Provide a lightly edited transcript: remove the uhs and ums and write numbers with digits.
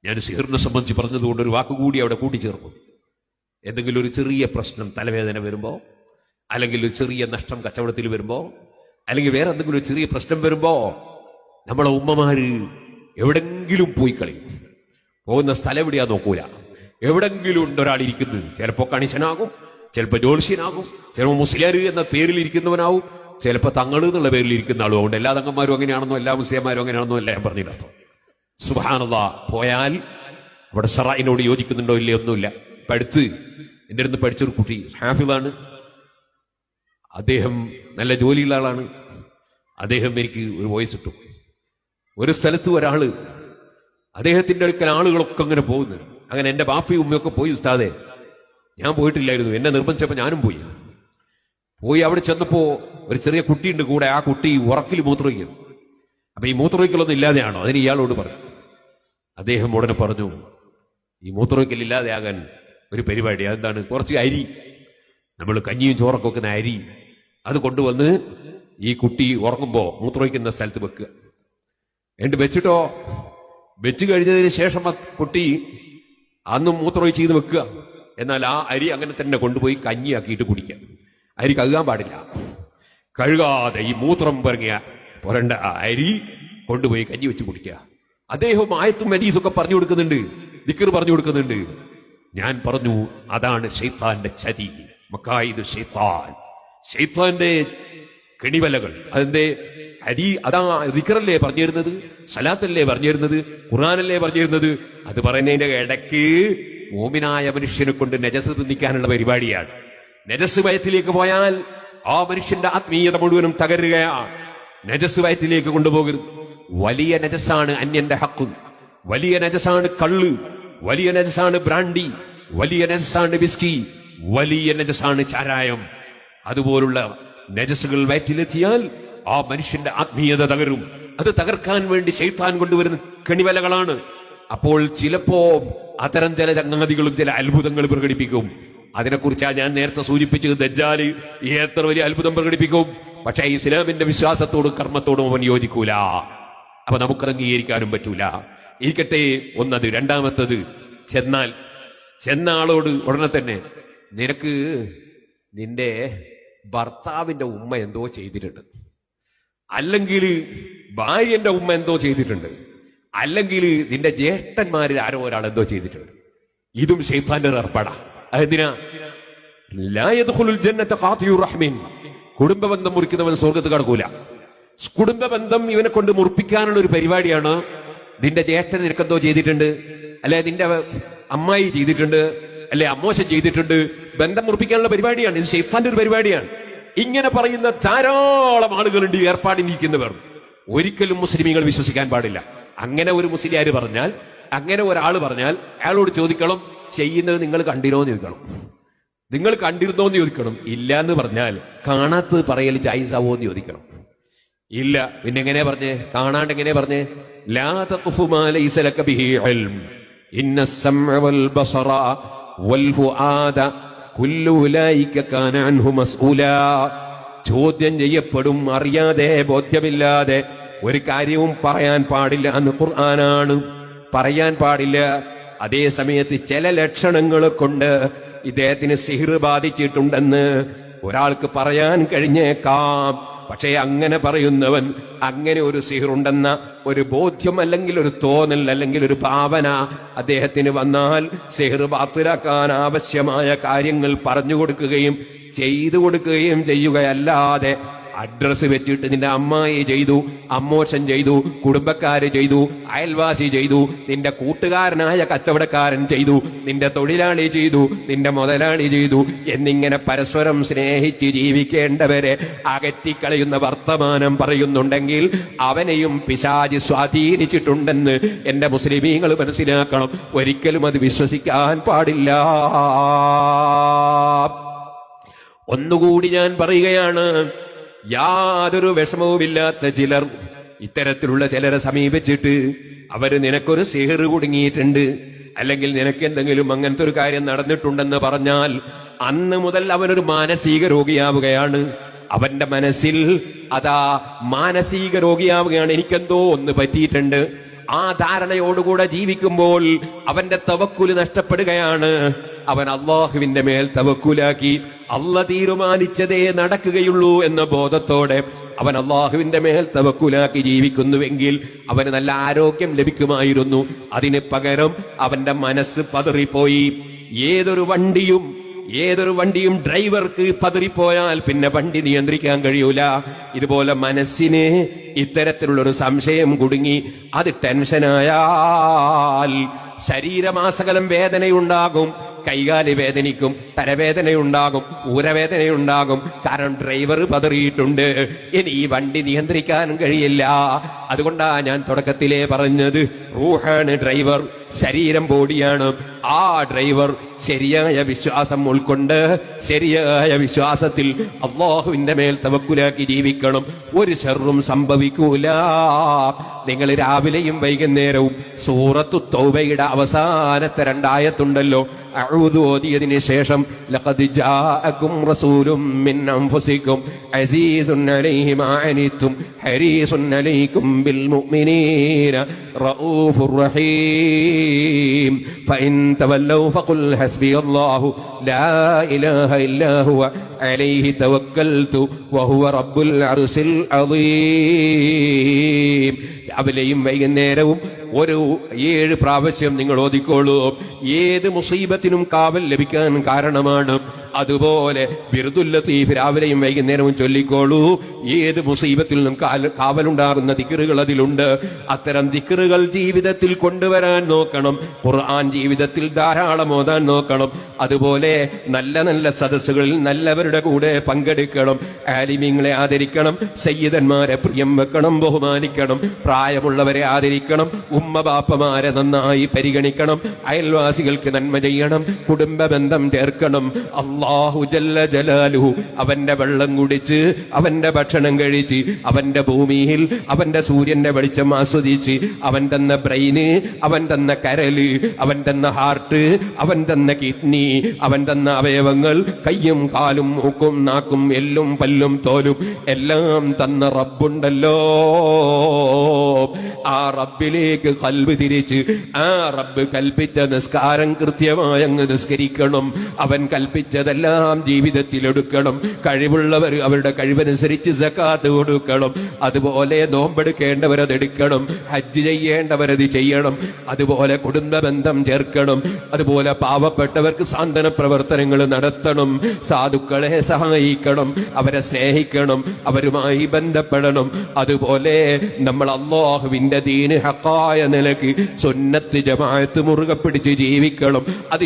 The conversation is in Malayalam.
ഞാൻ സിഹറിനെ സംബന്ധിച്ച് പറഞ്ഞതുകൊണ്ട് ഒരു വാക്കുകൂടി അവിടെ കൂട്ടിച്ചേർക്കും. എന്തെങ്കിലും ഒരു ചെറിയ പ്രശ്നം, തലവേദന വരുമ്പോൾ, അല്ലെങ്കിൽ ഒരു ചെറിയ നഷ്ടം കച്ചവടത്തിൽ വരുമ്പോൾ, അല്ലെങ്കിൽ വേറെ എന്തെങ്കിലും ഒരു ചെറിയ പ്രശ്നം വരുമ്പോൾ നമ്മളെ ഉമ്മമാര് എവിടെങ്കിലും പോയി കളയും. പോകുന്ന സ്ഥലം എവിടെയാ നോക്കൂല. എവിടെങ്കിലും ഉണ്ട് ഒരാളിരിക്കുന്നത്. ചിലപ്പോൾ കണിശനാകും, ചിലപ്പോൾ ജ്യോത്സ്യനാകും, ചിലപ്പോൾ മുസ്ലിയാർ എന്ന പേരിൽ ഇരിക്കുന്നവനാവും, ചിലപ്പോൾ തങ്ങള് എന്നുള്ള പേരിൽ ഇരിക്കുന്ന ആളും ഉണ്ട്. എല്ലാ തങ്ങന്മാരും അങ്ങനെയാണെന്നോ എല്ലാ മുസ്ലിംമാരും അങ്ങനെയാണെന്നോ അല്ല ഞാൻ പറഞ്ഞിടത്തോ. സുബ്ഹാനല്ലാഹ്. പോയാൽ അവിടെ ഷറഇനോട് യോജിക്കുന്നുണ്ടോ ഇല്ലേ ഒന്നുമില്ല. ഇപ്പം അടുത്ത് എൻ്റെ അടുത്ത് പഠിച്ചൊരു കുട്ടി ഹാഫിളാണ്. അദ്ദേഹം നല്ല ജോലിയുള്ള ആളാണ്. അദ്ദേഹം എനിക്ക് ഒരു വോയിസ് ഇട്ടു. ഒരു സ്ഥലത്ത് ഒരാള് അദ്ദേഹത്തിന്റെ അടുക്കൽ ആളുകളൊക്കെ അങ്ങനെ പോകുന്നു. അങ്ങനെ എൻ്റെ ബാപ്പയും ഉമ്മയൊക്കെ പോയി. ഉസ്താദെ, ഞാൻ പോയിട്ടില്ലായിരുന്നു, എന്നെ നിർബന്ധിച്ചപ്പോൾ ഞാനും പോയി. അവിടെ ചെന്നപ്പോ ഒരു ചെറിയ കുട്ടിയുണ്ട് കൂടെ. ആ കുട്ടി ഉറക്കിൽ മൂത്രമൊഴിക്കും. അപ്പൊ ഈ മൂത്രമൊഴിക്കലൊന്നും ഇല്ലാതെയാണോ? അതിന് ഇയാളോട് പറഞ്ഞു. അദ്ദേഹം ഉടനെ പറഞ്ഞു, ഈ മൂത്രമൊഴിക്കൽ ഇല്ലാതെയാകാൻ ഒരു പരിപാടി. അതെന്താണ്? കുറച്ച് അരി, നമ്മൾ കഞ്ഞിയും ചോറൊക്കെ വെക്കുന്ന അരി, അത് കൊണ്ടുവന്ന് ഈ കുട്ടി ഉറങ്ങുമ്പോ മൂത്രമൊഴിക്കുന്ന സ്ഥലത്ത് വെക്കുക. എന്നിട്ട് വെച്ചിട്ടോ, വെച്ച് കഴിഞ്ഞതിന് ശേഷം ആ കുട്ടി അന്നും മൂത്രമൊഴിച്ച് ചെയ്ത് വെക്കുക. എന്നാൽ ആ അരി അങ്ങനെ തന്നെ കൊണ്ടുപോയി കഞ്ഞിയാക്കിയിട്ട് കുടിക്കുക. അരി കഴുകാൻ പാടില്ല. കഴുകാതെ ഈ മൂത്രം പുരണ്ട ആ അരി കൊണ്ടുപോയി കഞ്ഞി വെച്ച് കുടിക്കുക. അദ്ദേഹം ആയത്തും ഹദീസൊക്കെ പറഞ്ഞു കൊടുക്കുന്നുണ്ട്, ദിക്ർ പറഞ്ഞു കൊടുക്കുന്നുണ്ട്. ഞാൻ പറഞ്ഞു, അതാണ് ശൈത്താന്റെ ചതി, മക്കായിദ് ശൈത്താൻ, ശൈത്താന്റെ കെണിവലകൾ. അതിന്റെ അരി അതാ ദിക്റല്ലേ പറഞ്ഞു തരുന്നത്, സലാത്തല്ലേ പറഞ്ഞു തരുന്നത്, ഖുർആനല്ലേ പറഞ്ഞു തരുന്നത്. അത് പറയുന്നതിന്റെ ഇടയ്ക്ക് മോമിനായ മനുഷ്യനെ കൊണ്ട് നജസ് തിന്നിക്കാനുള്ള പരിപാടിയാണ്. നജസ് വയറ്റിലേക്ക് പോയാൽ ആ മനുഷ്യന്റെ ആത്മീയത മുഴുവനും തകരുകയാണ്. നജസ് വയറ്റിലേക്ക് കൊണ്ടുപോകരുത്. വലിയ നജസാണ് അന്യന്റെ ഹക്ക്, വലിയ നജസാണ് കള്ള്, വലിയ നജസാണ് ബ്രാൻഡി, വലിയ നജസാണ് വിസ്കി, വലിയ നജസാണ് ചാരായം. അതുപോലുള്ള നജസുകൾ വയറ്റിലെത്തിയാൽ ആ മനുഷ്യന്റെ ആത്മീയത തകരും. അത് തകർക്കാൻ വേണ്ടി ശൈത്താൻ കൊണ്ടുവരുന്ന കെണിവലകളാണ്. അപ്പോൾ ചിലപ്പോ അത്തരം ചില ചങ്ങാതികളും ചില അത്ഭുതങ്ങൾ പ്രകടിപ്പിക്കും. അതിനെക്കുറിച്ചാണ് ഞാൻ നേരത്തെ സൂചിപ്പിച്ചത്. ദജ്ജാല് എത്ര വലിയ അത്ഭുതം പ്രകടിപ്പിക്കും, പക്ഷേ ഇസ്ലാമിന്റെ വിശ്വാസത്തോടും കർമ്മത്തോടും അവൻ യോജിക്കൂല. അപ്പൊ നമുക്കത് അംഗീകരിക്കാനും പറ്റൂല. ഇരിക്കട്ടെ ഒന്നത്. രണ്ടാമത്തത്, ചെന്ന ആളോട് ഉടനെ തന്നെ, നിനക്ക് നിന്റെ ഭർത്താവിന്റെ ഉമ്മ എന്തോ ചെയ്തിട്ടുണ്ട്, അല്ലെങ്കിൽ ഭാര്യന്റെ ഉമ്മ എന്തോ ചെയ്തിട്ടുണ്ട്, അല്ലെങ്കിൽ നിന്റെ ജ്യേഷ്ഠന്മാരിൽ ആരോ ഒരാൾ എന്തോ ചെയ്തിട്ടുണ്ട്. ഇതും ശൈത്താന്റെ ഏർപ്പാടാ. അതെന്തിനാ? ലാ യദ്ഖുലുൽ ജന്നത ഖാതിഉർ റഹ്മിൻ, കുടുംബബന്ധം മുറിക്കുന്നവൻ സ്വർഗ്ഗത്തിൽ കടക്കൂല. കുടുംബബന്ധം ഇവനെ കൊണ്ട് മുറിപ്പിക്കാനുള്ള ഒരു പരിപാടിയാണ്. നിന്റെ ജ്യേഷ്ഠൻ നിനക്കെന്തോ ചെയ്തിട്ടുണ്ട്, അല്ലെ നിന്റെ അമ്മായി ചെയ്തിട്ടുണ്ട്, അല്ലെ അമ്മോശൻ ചെയ്തിട്ടുണ്ട്. ബന്ധം മുറിപ്പിക്കാനുള്ള പരിപാടിയാണ്. ഇത് ശൈത്താന്റെ ഒരു പരിപാടിയാണ്. ഇങ്ങനെ പറയുന്ന ധാരാളം ആളുകളുണ്ട് ഈ ഏർപ്പാടിനിരിക്കുന്നവർ. ഒരിക്കലും മുസ്ലിമീങ്ങൾ വിശ്വസിക്കാൻ പാടില്ല. അങ്ങനെ ഒരു മുസ്ലിയാർ പറഞ്ഞാൽ, അങ്ങനെ ഒരാൾ പറഞ്ഞാൽ അയാളോട് ചോദിക്കണം, ചെയ്യുന്നത് നിങ്ങൾ കണ്ടിരുന്നോ എന്ന് ചോദിക്കണം. നിങ്ങൾ കണ്ടിരുന്നോ എന്ന് ചോദിക്കണം. ഇല്ല എന്ന് പറഞ്ഞാൽ കാണാത്തത് പറയൽ ജായിസാവോ എന്ന് ചോദിക്കണം. ഇല്ല, പിന്നെ എങ്ങനെയാ പറഞ്ഞേ? കാണാണ്ട് എങ്ങനെയാ പറഞ്ഞേ? ലാ തഖ്ഫു മാ ലൈസ ലക ബിഹി ഇൽം ഇന്ന അസ്സമഅ വൽ ബസറ വൽ ഫുആദ കുല്ലു ഉലൈക കാന അൻഹു മസ്ഊലാ. ചോദ്യം ചെയ്യപ്പെടും. അറിയാതെ ബോധ്യമില്ലാതെ ഒരു കാര്യവും പറയാൻ പാടില്ല എന്ന് ഖുർആനാണ്. പറയാൻ പാടില്ല. അതേ സമയത്ത് ചില ലക്ഷണങ്ങൾ കൊണ്ട് ഇദ്ദേഹത്തിന് സിഹിർ ബാധിച്ചിട്ടുണ്ടെന്ന് ഒരാൾക്ക് പറയാൻ കഴിഞ്ഞേക്കാം. പക്ഷേ അങ്ങനെ പറയുന്നവൻ അങ്ങനെ ഒരു സിഹിറുണ്ടെന്ന ഒരു ബോധ്യം, അല്ലെങ്കിൽ ഒരു തോന്നൽ, അല്ലെങ്കിൽ ഒരു ഭാവന അദ്ദേഹത്തിന് വന്നാൽ സിഹിർ ബാത്തിലാക്കാൻ ആവശ്യമായ കാര്യങ്ങൾ പറഞ്ഞു കൊടുക്കുകയും ചെയ്തു കൊടുക്കുകയും ചെയ്യുകയല്ലാതെ അഡ്രസ് വെച്ചിട്ട് നിന്റെ അമ്മായി ചെയ്തു, അമ്മോശൻ ചെയ്തു, കുടുംബക്കാര് ചെയ്തു, അയൽവാസി ചെയ്തു, നിന്റെ കൂട്ടുകാരനായ കച്ചവടക്കാരൻ ചെയ്തു, നിന്റെ തൊഴിലാളി ചെയ്തു, നിന്റെ മുതലാളി ചെയ്തു എന്നിങ്ങനെ പരസ്പരം സ്നേഹിച്ച് ജീവിക്കേണ്ടവരെ അകറ്റിക്കളയുന്ന വർത്തമാനം പറയുന്നുണ്ടെങ്കിൽ അവനെയും പിശാച് സ്വാധീനിച്ചിട്ടുണ്ടെന്ന് എന്റെ മുസ്ലിമീങ്ങൾ മനസ്സിലാക്കണം. ഒരിക്കലും അത് വിശ്വസിക്കാൻ പാടില്ല. ഒന്നുകൂടി ഞാൻ പറയുകയാണ്, യാതൊരു വിഷമവുമില്ലാത്ത ചിലർ ഇത്തരത്തിലുള്ള ചിലരെ സമീപിച്ചിട്ട് അവര് നിനക്കൊരു സിഹിർ കുടുങ്ങിയിട്ടുണ്ട്, അല്ലെങ്കിൽ നിനക്ക് എന്തെങ്കിലും അങ്ങനത്തെ ഒരു കാര്യം നടന്നിട്ടുണ്ടെന്ന് പറഞ്ഞാൽ അന്ന് മുതൽ അവനൊരു മാനസിക രോഗിയാവുകയാണ്. അവന്റെ മനസ്സിൽ അതാ മാനസിക രോഗിയാവുകയാണ്. എനിക്കെന്തോ ഒന്ന് പറ്റിയിട്ടുണ്ട്, ആ ധാരണയോടുകൂടെ ജീവിക്കുമ്പോൾ അവന്റെ തവക്കുല് നഷ്ടപ്പെടുകയാണ്. അവൻ അള്ളാഹുവിന്റെ മേൽ തവക്കുലാക്കി അള്ളാഹ് തീരുമാനിച്ചതേ നടക്കുകയുള്ളൂ എന്ന ബോധത്തോടെ അവൻ അള്ളാഹുവിന്റെ മേൽ തവക്കുലാക്കി ജീവിക്കുന്നുവെങ്കിൽ അവന് നല്ല ആരോഗ്യം ലഭിക്കുമായിരുന്നു. അതിന് പകരം അവന്റെ മനസ്സ് പതറിപ്പോയി. ഏതൊരു വണ്ടിയും ഡ്രൈവർക്ക് പതറിപ്പോയാൽ പിന്നെ വണ്ടി നിയന്ത്രിക്കാൻ കഴിയൂല. ഇതുപോലെ മനസ്സിന് ഇത്തരത്തിലുള്ളൊരു സംശയം കുടുങ്ങി അത് ടെൻഷനായാൽ ശരീരമാസകലം വേദനയുണ്ടാകും. കൈകാല് വേദനിക്കും, തലവേദനയുണ്ടാകും, ഊരവേദനയുണ്ടാകും. കാരണം ഡ്രൈവർ പതറിയിട്ടുണ്ട്. ഇനി ഈ വണ്ടി നിയന്ത്രിക്കാൻ കഴിയില്ല. അതുകൊണ്ടാ ഞാൻ തുടക്കത്തിലേ പറഞ്ഞത്, റൂഹാണ് ഡ്രൈവർ, ശരീരം ബോഡിയാണ്. ആ ഡ്രൈവർ ശരിയായ വിശ്വാസം ഉൾക്കൊണ്ട് ശരിയായ വിശ്വാസത്തിൽ അള്ളാഹുവിന്റെ മേൽ തവക്കുലാക്കി ജീവിക്കണം. ഒരു ശർറും സംഭവിക്കൂല. നിങ്ങൾ രാവിലെയും വൈകുന്നേരവും സൂറത്തു തൗബയുടെ അവസാനത്തെ 2 ആയത്തുണ്ടല്ലോ, അഊദു ഓതിയതിന് ശേഷം ലഖദ് ജാഅകും റസൂലും മിൻ അൻഫുസികും അസീസുൻ അലൈഹി മാ അനിതും ഹരീസുൻ അലൈക്കും ബിൽ മുഅ്മിനീന റഊഫുർ റഹീം ഫഇൻ തവല്ലൗ ഫഖുൽ ഹസ്ബിയല്ലാഹു ലാ ഇലാഹ ഇല്ലാ ഹുവ അലൈഹി തവക്കൽതു വഹുവ റബ്ബുൽ അർശിൽ അദീം. രാവിലെയും വൈകുന്നേരവും ഒരു 7 പ്രാവശ്യം നിങ്ങൾ ഓതിക്കോളൂ. ഏത് മുസീബത്തിനും കാവൽ ലഭിക്കാൻ കാരണമാണ്. അതുപോലെ ബിർദുൽ ലത്തീഫ് രാവിലെയും വൈകുന്നേരവും ചൊല്ലിക്കോളൂ. ഏത് മുസീബത്തിൽ നിന്നും കാവലുണ്ടാകുന്ന ദിക്റുകൾ അതിലുണ്ട്. അത്തരം ദിക്റുകൾ ജീവിതത്തിൽ കൊണ്ടുവരാൻ നോക്കണം. ഖുർആൻ ജീവിതത്തിൽ ധാരാളം ഓതാൻ നോക്കണം. അതുപോലെ നല്ല നല്ല സദസ്സുകളിൽ നല്ലവരുടെ കൂടെ പങ്കെടുക്കണം. ആലിമീങ്ങളെ ആദരിക്കണം, സയ്യിദന്മാരെ പ്രിയം വെക്കണം, ബഹുമാനിക്കണം, പ്രായമുള്ളവരെ ആദരിക്കണം, ഉമ്മ ബാപ്പമാരെ നന്നായി പരിഗണിക്കണം, അയൽവാസികൾക്ക് നന്മ ചെയ്യണം, കുടുംബ ബന്ധം ചേർക്കണം. അല്ലാഹു ജല്ല ജലാലുഹു അവന്റെ വെള്ളം കുടിച്ച്, അവന്റെ ഭക്ഷണം കഴിച്ച്, അവന്റെ ഭൂമിയിൽ അവന്റെ സൂര്യന്റെ വെളിച്ചം ആസ്വദിച്ച്, അവൻ തന്ന ബ്രെയിന്, അവൻ തന്ന കരല്, അവൻ തന്ന ഹാർട്ട്, അവൻ തന്ന കിഡ്നി, അവൻ തന്ന അവയവങ്ങൾ, കയ്യും കാലും മൂക്കും നാക്കും എല്ലും പല്ലും തോലും എല്ലാം തന്ന റബ്ബുണ്ടല്ലോ. ആ റബ്ബിലേക്ക് ഖൽബ് തിരിച്ച് ആ റബ്ബ് കൽപ്പിച്ച നിസ്കാരം കൃത്യമായി അങ്ങ് നിസ്കരിക്കണം. അവൻ കൽപ്പിച്ചതെല്ലാം ജീവിതത്തിൽ എടുക്കണം. കഴിവുള്ളവർ അവരുടെ കഴിവനുസരിച്ച് സക്കാത്ത് കൊടുക്കണം. അതുപോലെ നോമ്പെടുക്കേണ്ടവരതെടുക്കണം, ഹജ്ജ് ചെയ്യേണ്ടവരത് ചെയ്യണം. അതുപോലെ കുടുംബ ബന്ധം ചേർക്കണം. അതുപോലെ പാവപ്പെട്ടവർക്ക് സാന്ത്വന പ്രവർത്തനങ്ങൾ നടത്തണം. സാധുക്കളെ സഹായിക്കണം, അവരെ സ്നേഹിക്കണം, അവരുമായി ബന്ധപ്പെടണം. അതുപോലെ നമ്മൾ അല്ലാഹുവിന്റെ ദീന് ഹഖായ നിലയ്ക്ക് സുന്നത്ത് ജമാഅത്ത് മുറുകെ പിടിച്ച് ജീവിക്കണം. അത്